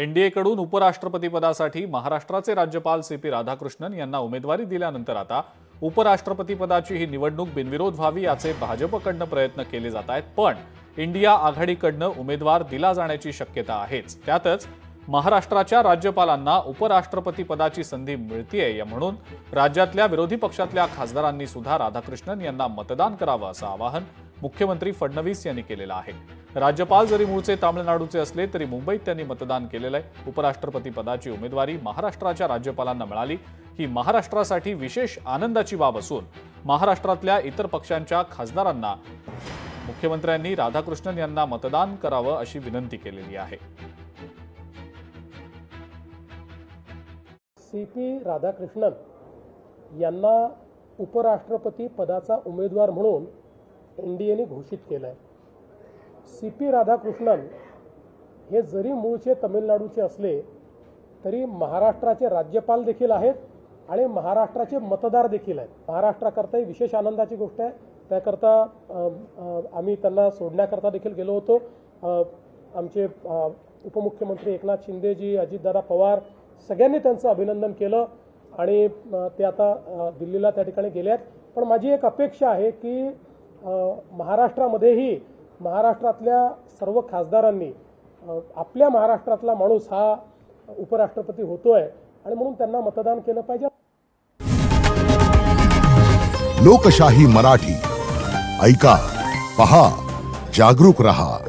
एनडीएकडून उपराष्ट्रपती पदासाठी महाराष्ट्राचे राज्यपाल सीपी राधाकृष्णन यांना उमेदवारी दिल्यानंतर आता उपराष्ट्रपती पदाची ही निवडणूक बिनविरोध व्हावी याचे भाजपकडून प्रयत्न केले जात आहेत। पण इंडिया आघाडीकडून उमेदवार दिला जाण्याची शक्यता आहेच। त्यातच महाराष्ट्राच्या राज्यपालांना उपराष्ट्रपती पदाची संधी मिळतेय म्हणून राज्यातल्या विरोधी पक्षातल्या खासदारांनी सुद्धा राधाकृष्णन यांना मतदान करावं असं आवाहन मुख्यमंत्री फडणवीस यांनी केलेलं आहे। राज्यपाल जरी मूळचे तामिळनाडूचे असले तरी मुंबईत त्यांनी मतदान केलेलं आहे। उपराष्ट्रपती पदाची उमेदवारी महाराष्ट्राच्या राज्यपालांना मिळाली ही महाराष्ट्रासाठी विशेष आनंदाची बाब असून महाराष्ट्रातल्या इतर पक्षांच्या खासदारांना मुख्यमंत्र्यांनी राधाकृष्णन यांना मतदान करावं अशी विनंती केलेली आहे। सीपी राधाकृष्णन यांना उपराष्ट्रपती पदाचा उमेदवार म्हणून एनडीएने घोषित केलंय। सीपी राधाकृष्णन हे जरी मूळचे तमिळनाडूचे असले तरी महाराष्ट्राचे राज्यपाल देखील आहेत आणि महाराष्ट्राचे मतदार देखील आहेत। महाराष्ट्राकरता विशेष आनंदाची गोष्ट आहे। त्याकरता आम्ही त्यांना सोडण्याकरता देखील गेलो होतो। आमचे उपमुख्यमंत्री एकनाथ शिंदेजी, अजितदादा पवार सगळ्यांनी त्यांचं अभिनंदन केलं आणि ते आता दिल्लीला त्या ठिकाणी गेले आहेत। पण माझी एक अपेक्षा आहे की महाराष्ट्रामध्येही महाराष्ट्रातल्या सर्व खासदारांनी आपल्या महाराष्ट्रातला माणूस हा उपराष्ट्रपती होतोय आणि म्हणून त्यांना मतदान केलं पाहिजे। लोकशाही मराठी ऐका, पहा, जागरूक रहा।